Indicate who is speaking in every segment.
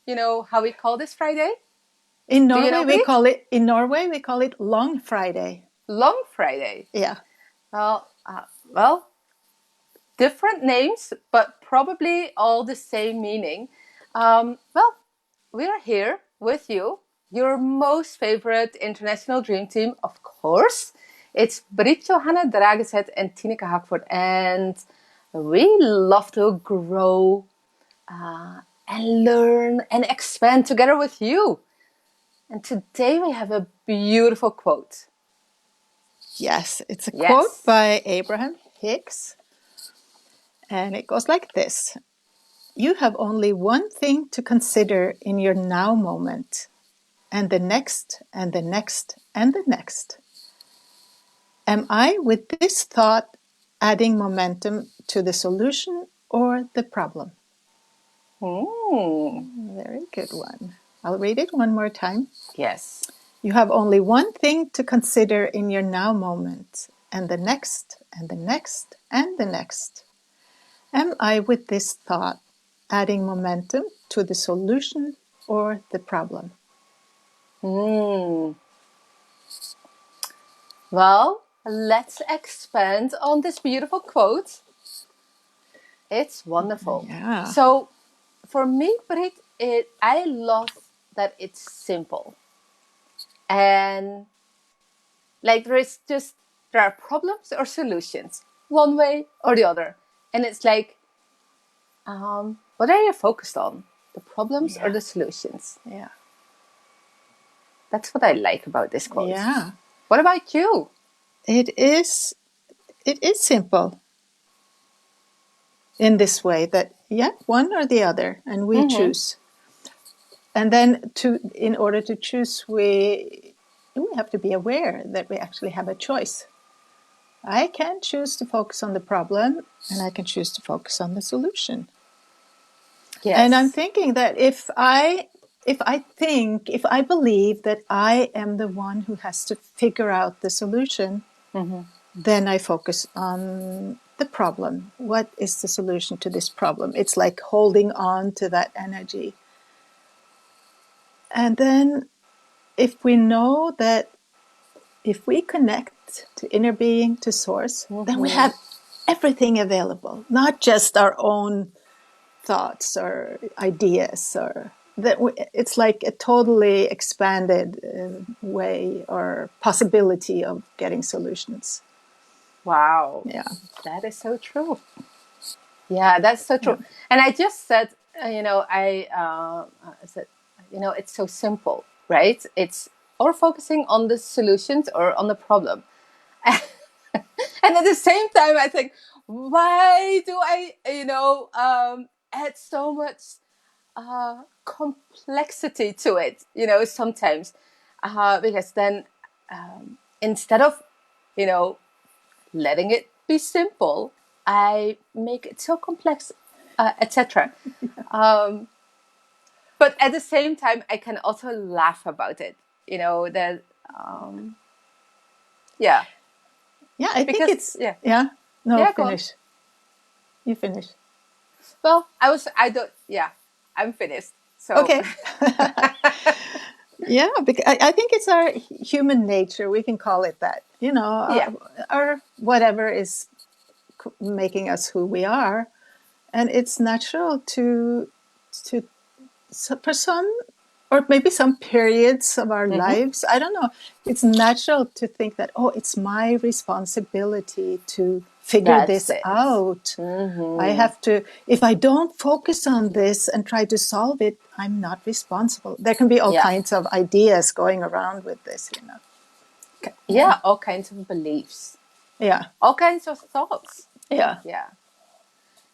Speaker 1: you know how we call this Friday?
Speaker 2: In
Speaker 1: Do you
Speaker 2: Norway,
Speaker 1: know,
Speaker 2: we
Speaker 1: Brit?
Speaker 2: call it Long Friday.
Speaker 1: Long Friday.
Speaker 2: Yeah.
Speaker 1: Well, well, different names, but probably all the same meaning. Well, we are here with you, your most favorite international dream team, of course. It's Brit Johanna Drageset and Tineke Hakford, and we love to grow and learn and expand together with you. And today we have a beautiful quote.
Speaker 2: Yes, it's a quote
Speaker 1: Yes.
Speaker 2: by Abraham-Hicks, and it goes like this. You have only one thing to consider in your now moment, and the next, and the next, and the next. Am I, with this thought, adding momentum to the solution or the problem? Very good one. I'll read it one more time.
Speaker 1: Yes.
Speaker 2: You have only one thing to consider in your now moment, and the next, and the next, and the next. Am I, with this thought, adding momentum to the solution or the problem?
Speaker 1: Mm. Well, let's expand on this beautiful quote. It's wonderful.
Speaker 2: Yeah.
Speaker 1: So, for me, Brit, I love that it's simple and like there are problems or solutions, one way or the other, and it's like, what are you focused on, the problems or
Speaker 2: Yeah.
Speaker 1: the solutions?
Speaker 2: Yeah.
Speaker 1: That's what I like about this quote.
Speaker 2: Yeah.
Speaker 1: What about you?
Speaker 2: It is simple in this way that one or the other, and we
Speaker 1: Mm-hmm.
Speaker 2: choose. And then in order to choose, we have to be aware that we actually have a choice. I can choose to focus on the problem, and I can choose to focus on the solution. And I'm
Speaker 1: Yes.
Speaker 2: thinking that if I believe that I am the one who has to figure out the solution,
Speaker 1: Mm-hmm.
Speaker 2: then I focus on the problem. What is the solution to this problem? It's like holding on to that energy. And then if we know that if we connect to inner being, to source, then we
Speaker 1: Mm-hmm.
Speaker 2: have everything available, not just our own thoughts or ideas, or that it's like a totally expanded way or possibility of getting solutions.
Speaker 1: Wow,
Speaker 2: Yeah.
Speaker 1: that is so true. Yeah, that's so
Speaker 2: Yeah.
Speaker 1: true. And I just said, I said, it's so simple, right? It's or focusing on the solutions or on the problem. And at the same time, I think, why do I, add so much complexity to it, sometimes? Because then instead of, you know, letting it be simple, I make it so complex, etc. But at the same time, I can also laugh about it. That yeah,
Speaker 2: Yeah, I think
Speaker 1: because
Speaker 2: it's,
Speaker 1: yeah,
Speaker 2: yeah. No,
Speaker 1: yeah. Go on.
Speaker 2: finish. You finish.
Speaker 1: Well, I don't. Yeah, I'm finished. So
Speaker 2: Okay. Yeah, because I think it's our human nature. We can call it that.
Speaker 1: yeah,
Speaker 2: Our whatever is making us who we are, and it's natural to for some, or maybe some periods of our
Speaker 1: mm-hmm.
Speaker 2: lives, I don't know, it's natural to think that, oh, it's my responsibility to figure
Speaker 1: That's
Speaker 2: this
Speaker 1: it.
Speaker 2: out. I
Speaker 1: Mm-hmm.
Speaker 2: have to, if I don't focus on this and try to solve it, I'm not responsible. There can be all
Speaker 1: Yeah,
Speaker 2: kinds of ideas going around with this. Yeah.
Speaker 1: yeah. All kinds of beliefs,
Speaker 2: Yeah.
Speaker 1: all kinds of thoughts.
Speaker 2: Yeah.
Speaker 1: Yeah,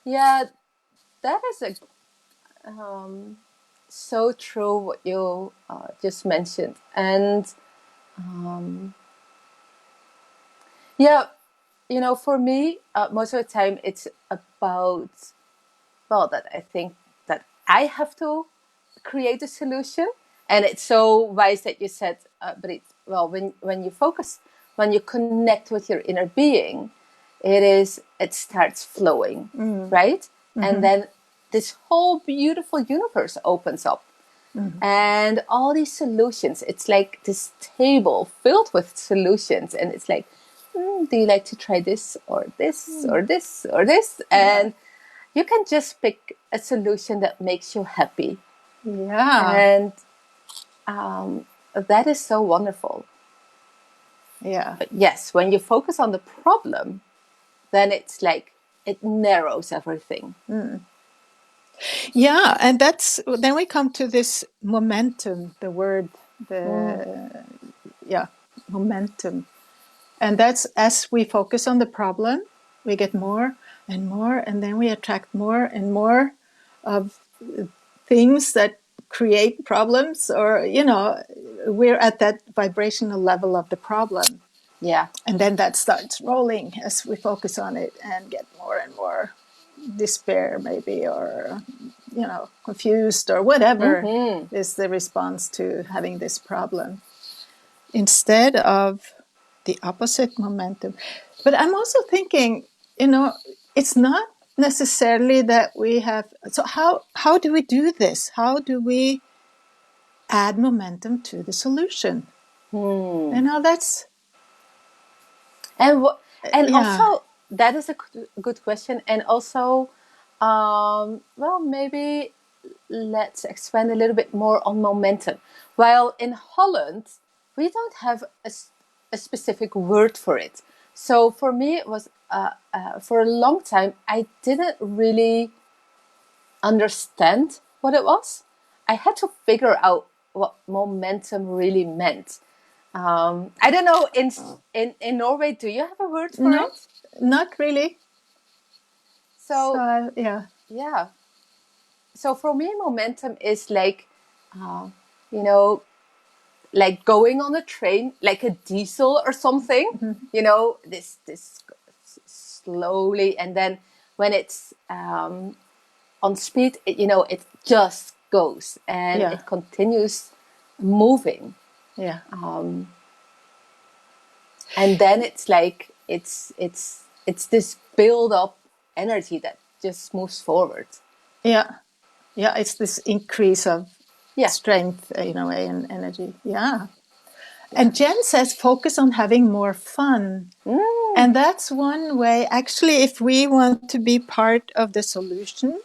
Speaker 1: yeah. That is um, so true what you just mentioned, and yeah, for me, most of the time it's about, well, that I think that I have to create a solution, and it's so wise that you said, but it's, well, when you focus, when you connect with your inner being, it starts flowing,
Speaker 2: Mm.
Speaker 1: right? And
Speaker 2: Mm-hmm.
Speaker 1: then this whole beautiful universe opens up. And all these solutions, it's like this table filled with solutions. And it's like, do you like to try this or this or this or this? And you can just pick a solution that makes you happy.
Speaker 2: Yeah.
Speaker 1: And that is so wonderful.
Speaker 2: Yeah.
Speaker 1: But yes, when you focus on the problem, then it's like it narrows everything.
Speaker 2: Yeah, and that's then we come to this momentum, the word, the yeah, momentum. And that's as we focus on the problem, we get more and more, and then we attract more and more of things that create problems, or we're at that vibrational level of the problem.
Speaker 1: Yeah.
Speaker 2: And then that starts rolling as we focus on it and get more and more despair, maybe, or confused, or whatever is the response to having this problem, instead of the opposite momentum. But I'm also thinking, it's not necessarily that we have. So how do we do this? How do we add momentum to the solution? That's
Speaker 1: And and
Speaker 2: yeah.
Speaker 1: also that is a good question. And also, well, maybe let's expand a little bit more on momentum. While in Holland, we don't have a specific word for it. So for me, it was for a long time I didn't really understand what it was. I had to figure out what momentum really meant. I don't know. In Norway, do you have a word for
Speaker 2: No,
Speaker 1: it?
Speaker 2: not really.
Speaker 1: So
Speaker 2: Yeah.
Speaker 1: yeah. So for me, momentum is like, you know, like going on a train, like a diesel or something. You know, this slowly, and then when it's on speed, it just goes and
Speaker 2: Yeah.
Speaker 1: it continues moving.
Speaker 2: Yeah.
Speaker 1: And then it's like it's this build up energy that just moves forward.
Speaker 2: Yeah. Yeah. It's this increase of
Speaker 1: Yeah.
Speaker 2: strength, in a way, and energy. Yeah.
Speaker 1: Yeah.
Speaker 2: And Jen says focus on having more fun. And that's one way. Actually, if we want to be part of the solution,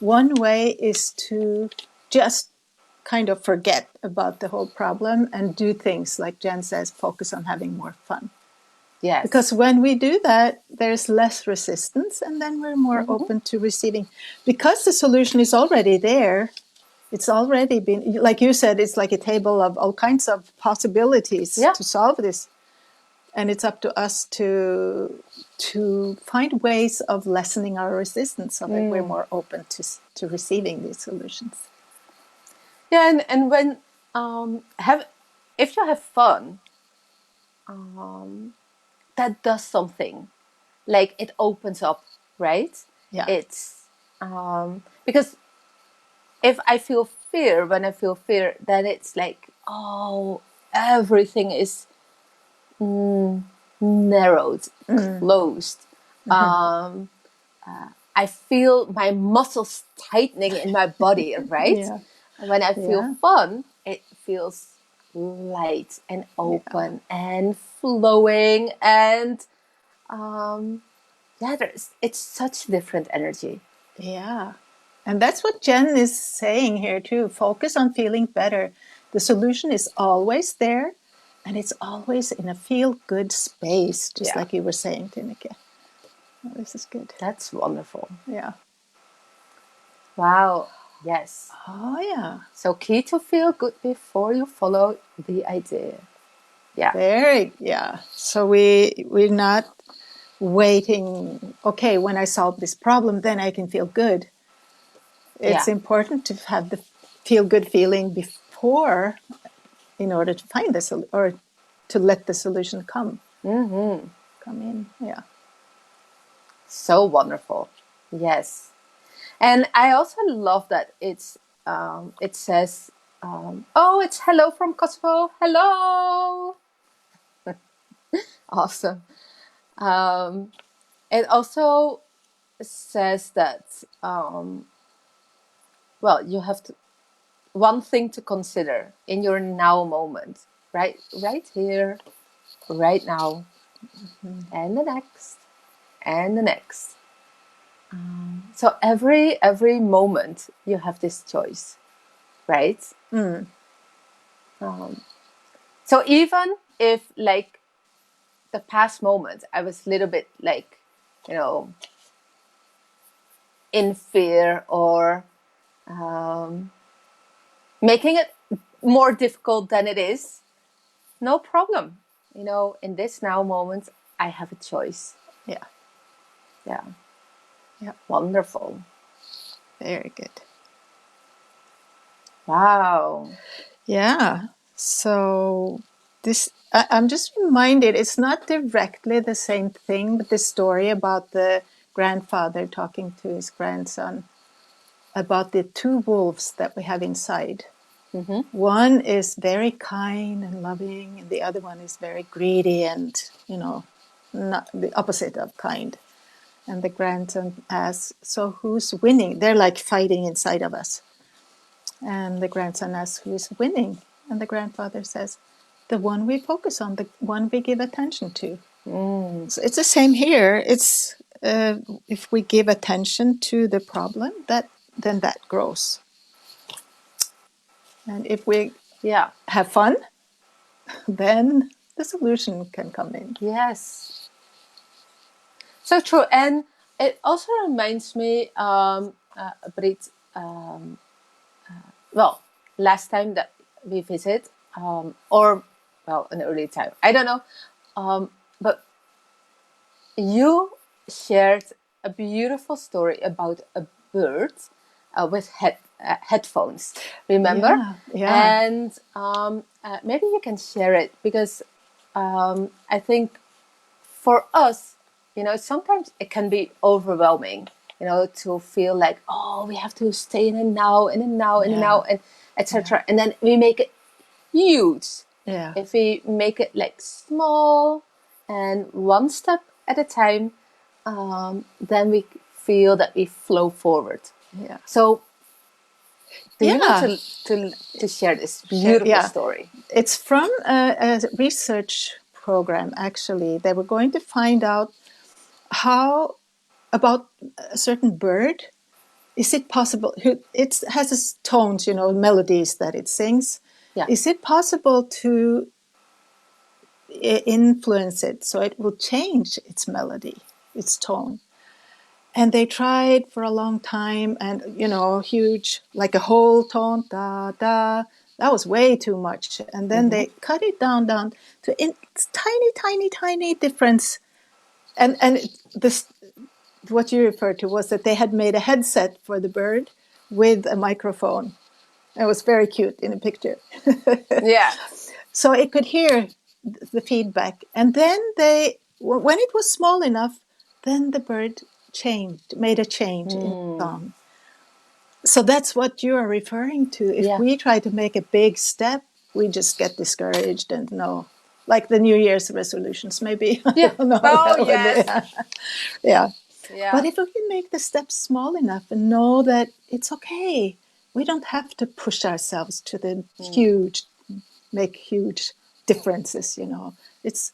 Speaker 2: one way is to just kind of forget about the whole problem and do things like Jen says, focus on having more fun.
Speaker 1: Yes.
Speaker 2: Because when we do that, there's less resistance, and then we're more open to receiving. Because the solution is already there, it's already been, like you said, it's like a table of all kinds of possibilities
Speaker 1: Yeah.
Speaker 2: to solve this. And it's up to us to find ways of lessening our resistance so that we're more open to receiving these solutions.
Speaker 1: Yeah. And when have if you have fun, that does something. Like it opens up, right?
Speaker 2: Yeah.
Speaker 1: It's because if I feel fear, when I feel fear, then it's like, oh, everything is narrowed, closed. Um, I feel my muscles tightening in my body, right?
Speaker 2: Yeah.
Speaker 1: When I feel
Speaker 2: Yeah.
Speaker 1: fun, it feels light and
Speaker 2: Yeah.
Speaker 1: open and flowing, and yeah, it's such different energy.
Speaker 2: Yeah. And that's what Jen is saying here too. Focus on feeling better. The solution is always there, and it's always in a feel good space, just
Speaker 1: Yeah,
Speaker 2: like you were saying, Tineke. Oh, this is good.
Speaker 1: that's wonderful.
Speaker 2: Yeah.
Speaker 1: Wow. Yes.
Speaker 2: Oh, yeah.
Speaker 1: So key to feel good before you follow the idea. Yeah.
Speaker 2: Very, yeah. So we're not waiting, okay, when I solve this problem, then I can feel good. It's
Speaker 1: Yeah.
Speaker 2: important to have the feel good feeling before, in order to find the solution, or to let the solution come in. Yeah.
Speaker 1: So wonderful. Yes. And I also love that it says, oh, it's hello from Kosovo. Hello. Awesome. Um, it also says that, well, you have to, one thing to consider in your now moment, right here, right now, and the next, and the next. So every moment you have this choice, right? So even if like the past moment, I was a little bit like, you know, in fear or making it more difficult than it is, no problem. In this now moment, I have a choice.
Speaker 2: Yeah.
Speaker 1: Yeah.
Speaker 2: Yeah.
Speaker 1: Wonderful.
Speaker 2: Very good.
Speaker 1: Wow.
Speaker 2: Yeah. So I'm just reminded, it's not directly the same thing, but the story about the grandfather talking to his grandson about the two wolves that we have inside.
Speaker 1: Mm-hmm.
Speaker 2: One is very kind and loving, and the other one is very greedy and, not the opposite of kind. And the grandson asks, "So who's winning?" They're like fighting inside of us. And the grandson asks, "Who's winning?" And the grandfather says, "The one we focus on, the one we give attention to." So it's the same here. It's if we give attention to the problem, then that grows. And if we
Speaker 1: Yeah.
Speaker 2: have fun, then the solution can come in.
Speaker 1: Yes. So true. And it also reminds me, Brit, well, last time that we visit, or, well, an early time, I don't know. But you shared a beautiful story about a bird with headphones, remember?
Speaker 2: Yeah, yeah,
Speaker 1: And maybe you can share it because I think for us, sometimes it can be overwhelming, to feel like, oh, we have to stay in the now, in the now, in the
Speaker 2: yeah,
Speaker 1: now, and etc. And then we make it huge.
Speaker 2: yeah,
Speaker 1: If we make it like small and one step at a time, then we feel that we flow forward.
Speaker 2: yeah,
Speaker 1: So, do you want
Speaker 2: yeah.
Speaker 1: to share this
Speaker 2: Sure,
Speaker 1: beautiful
Speaker 2: yeah.
Speaker 1: story?
Speaker 2: It's from a research program, actually. They were going to find out how about a certain bird. Is it possible? It has its tones, melodies that it sings.
Speaker 1: Yeah.
Speaker 2: Is it possible to influence it so it will change its melody, its tone? And they tried for a long time, and huge, like a whole tone, da da. That was way too much. And then
Speaker 1: Mm-hmm.
Speaker 2: they cut it down to tiny, tiny, tiny difference. And this, what you referred to, was that they had made a headset for the bird with a microphone. It was very cute in a picture.
Speaker 1: Yeah.
Speaker 2: So it could hear the feedback. And then when it was small enough, then the bird made a change in the song. So that's what you are referring to. If
Speaker 1: Yeah.
Speaker 2: we try to make a big step, we just get discouraged and no, like the New Year's resolutions, maybe. I
Speaker 1: Yeah.
Speaker 2: don't know how
Speaker 1: Oh,
Speaker 2: that would be.
Speaker 1: yes.
Speaker 2: Yeah. But
Speaker 1: Yeah.
Speaker 2: if we can make the steps small enough and know that it's okay, we don't have to push ourselves to the huge, make huge differences. It's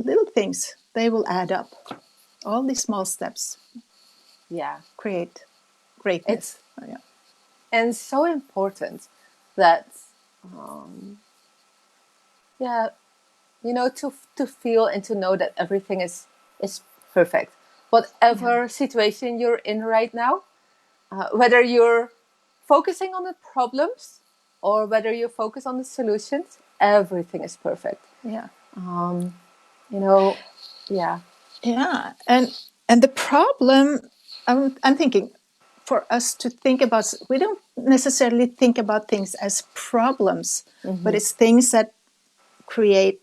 Speaker 2: little things, they will add up. All these small steps
Speaker 1: Yeah.
Speaker 2: create greatness.
Speaker 1: It's
Speaker 2: Yeah.
Speaker 1: and so important that, um, yeah, to feel and to know that everything is perfect,
Speaker 2: Yeah.
Speaker 1: whatever situation you're in right now, whether you're focusing on the problems or whether you focus on the solutions, everything is perfect.
Speaker 2: Yeah.
Speaker 1: You know, yeah.
Speaker 2: Yeah, and the problem, I'm thinking, for us to think about, we don't necessarily think about things as problems, but it's things that create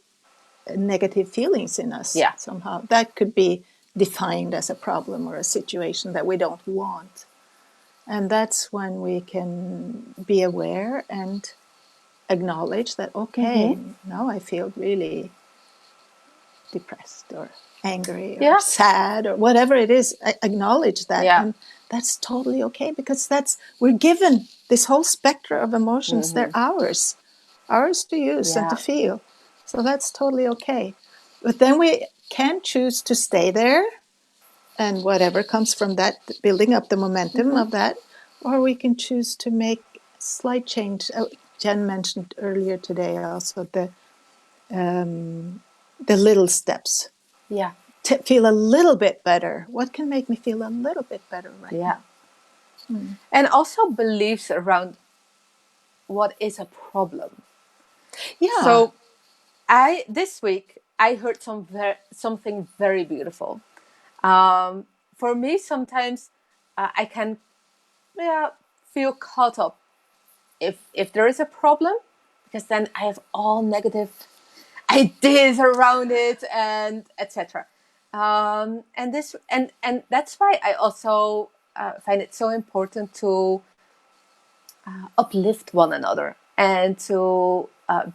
Speaker 2: negative feelings in us
Speaker 1: Yeah.
Speaker 2: somehow. That could be defined as a problem or a situation that we don't want. And that's when we can be aware and acknowledge that, okay, now I feel really depressed or angry or
Speaker 1: Yeah.
Speaker 2: sad or whatever it is. I acknowledge that,
Speaker 1: Yeah.
Speaker 2: and that's totally okay, because we're given this whole spectrum of emotions. They're ours to use and to
Speaker 1: Yeah.
Speaker 2: feel. So that's totally okay. But then we can choose to stay there, and whatever comes from that, building up the momentum of that, or we can choose to make slight change. Jen mentioned earlier today also the little steps
Speaker 1: Yeah.
Speaker 2: to feel a little bit better. What can make me feel a little bit better right
Speaker 1: Yeah.
Speaker 2: now?
Speaker 1: And also beliefs around what is a problem.
Speaker 2: Yeah,
Speaker 1: So I this week I heard something very beautiful. For me, sometimes I can, yeah, feel caught up if there is a problem, because then I have all negative ideas around it and etc. And that's why I also find it so important to uplift one another and to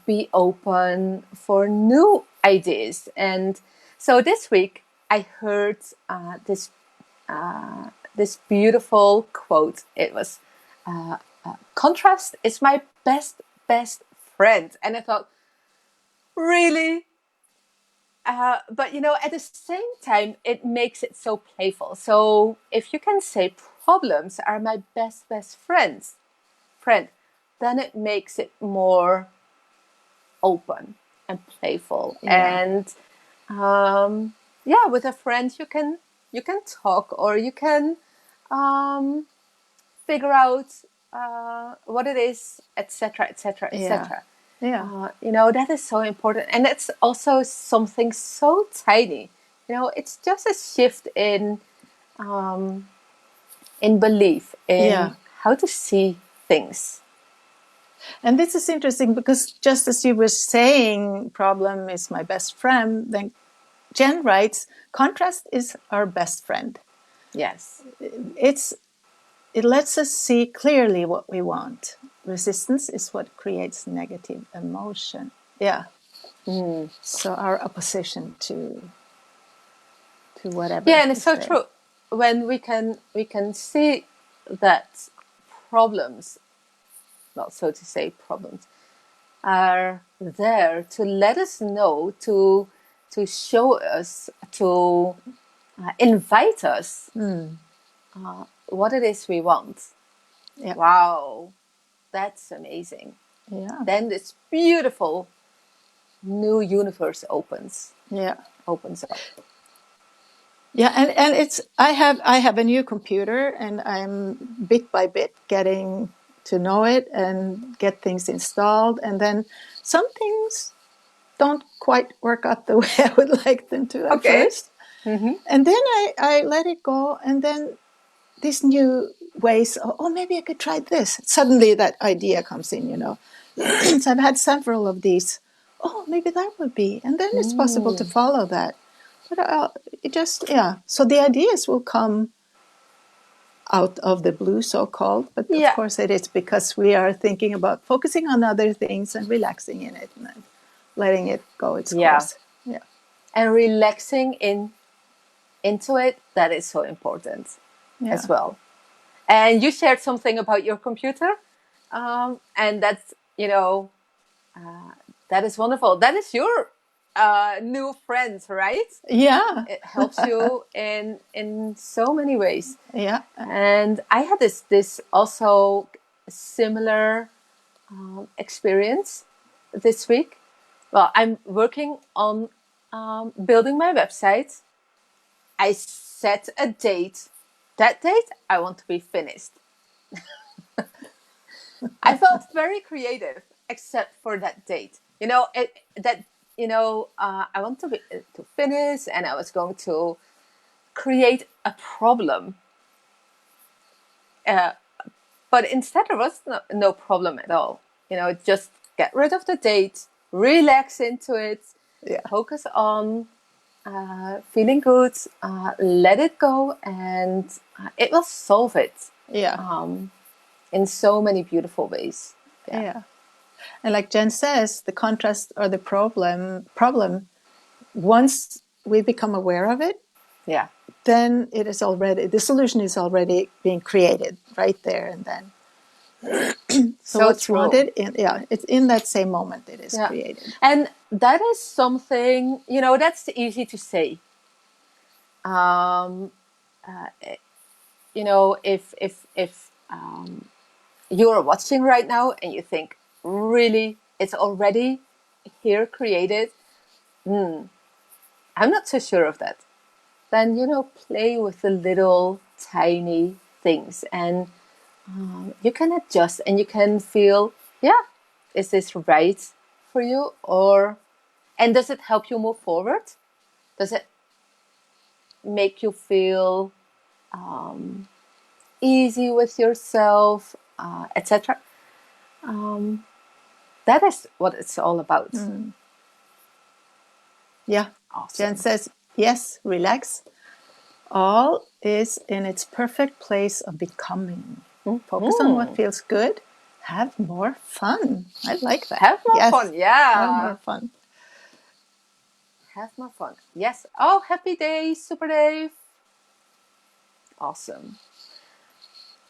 Speaker 1: be open for new ideas. And so this week I heard this beautiful quote. It was, "Contrast is my best friend," and I thought, really. But at the same time, it makes it so playful. So if you can say problems are my best friend, then it makes it more open and playful.
Speaker 2: yeah,
Speaker 1: And yeah, with a friend you can talk, or you can um, figure out what it is, etc., etc.,
Speaker 2: yeah,
Speaker 1: etc.
Speaker 2: yeah,
Speaker 1: That is so important, and it's also something so tiny. It's just a shift in belief
Speaker 2: yeah.
Speaker 1: in how to see things.
Speaker 2: And this is interesting because just as you were saying, problem is my best friend, then Jen writes, contrast is our best friend.
Speaker 1: Yes.
Speaker 2: It lets us see clearly what we want. Resistance is what creates negative emotion. Yeah. So our opposition to
Speaker 1: Yeah,
Speaker 2: whatever
Speaker 1: and it's
Speaker 2: is
Speaker 1: so
Speaker 2: there.
Speaker 1: true. When we can see that problems, well, so to say, problems are there to let us know, to show us, to invite us what it is we want.
Speaker 2: Yeah.
Speaker 1: Wow, that's amazing.
Speaker 2: Yeah.
Speaker 1: Then this beautiful new universe
Speaker 2: Yeah.
Speaker 1: opens up.
Speaker 2: Yeah, and it's I have a new computer, and I'm bit by bit getting to know it and get things installed, and then some things don't quite work out the way I would like them to at
Speaker 1: Okay.
Speaker 2: first. And then I let it go, and then these new ways, oh, maybe I could try this. Suddenly that idea comes in. So I've had several of these. Oh, maybe that would be. And then it's possible to follow that. But it just, yeah. So the ideas will come out of the blue, so called. But of
Speaker 1: Yeah.
Speaker 2: course, it is because we are thinking about focusing on other things and relaxing in it and letting it go its
Speaker 1: Yeah.
Speaker 2: course. Yeah.
Speaker 1: And relaxing into it, that is so important
Speaker 2: Yeah.
Speaker 1: as well. And you shared something about your computer, and that is wonderful. That is your new friend, right?
Speaker 2: Yeah.
Speaker 1: It helps you in so many ways.
Speaker 2: Yeah.
Speaker 1: And I had this also similar experience this week. Well, I'm working on building my website. I set a date. That date, I want to be finished. I felt very creative, except for that date. I want to finish, and I was going to create a problem. Uh, but instead, there was no problem at all. Just get rid of the date, relax into it,
Speaker 2: Yeah.
Speaker 1: focus on feeling good, let it go, and it will solve it
Speaker 2: Yeah.
Speaker 1: in so many beautiful ways. Yeah.
Speaker 2: Yeah. And like Jen says, the contrast or the problem once we become aware of it,
Speaker 1: Yeah.
Speaker 2: then the solution is already being created right there and then. So what's
Speaker 1: true.
Speaker 2: wanted, it's in that same moment it is created.
Speaker 1: And that is something, that's easy to say. If you're watching right now and you think, really, it's already here created, I'm not so sure of that. Then, play with the little tiny things and you can adjust and you can feel, is this right for you? And does it help you move forward? Does it make you feel easy with yourself, etc.? That is what it's all about.
Speaker 2: Yeah.
Speaker 1: Awesome.
Speaker 2: Jen says, yes, relax. All is in its perfect place of becoming. Focus on what feels good. Have more fun. I like that.
Speaker 1: Have more fun,
Speaker 2: Have more fun.
Speaker 1: Have more fun. Yes. Oh, happy day, Super Dave. Awesome.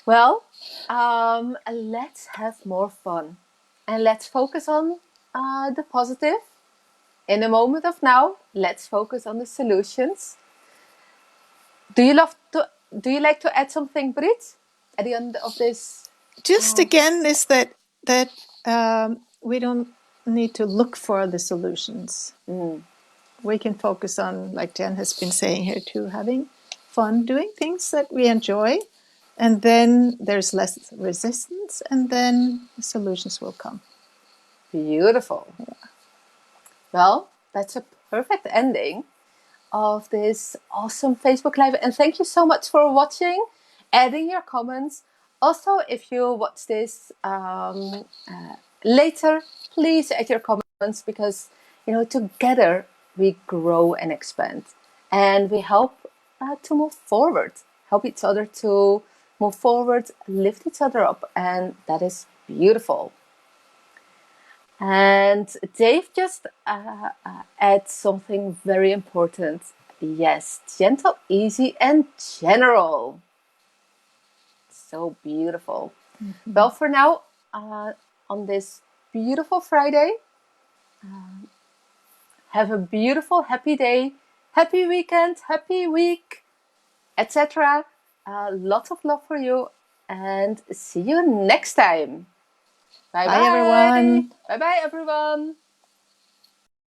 Speaker 1: Well, let's have more fun. And let's focus on the positive. In the moment of now, let's focus on the solutions. Do you like to add something, Brit, at the end of this?
Speaker 2: Just again, is that we don't need to look for the solutions. We can focus on, like Jen has been saying here too, having fun, doing things that we enjoy, and then there's less resistance, and then the solutions will come.
Speaker 1: Beautiful. Yeah. Well, that's a perfect ending of this awesome Facebook Live. And thank you so much for watching, adding your comments. Also, if you watch this later, please add your comments because, together we grow and expand. And we help to move forward, help each other to move forward, lift each other up. And that is beautiful. And Dave just adds something very important. Yes, gentle, easy, and general. So beautiful. Well, for now, on this beautiful Friday, have a beautiful, happy day, happy weekend, happy week, etc. Lots of love for you, and see you next time. Bye-bye.
Speaker 2: Bye, everyone.
Speaker 1: Bye-bye, everyone.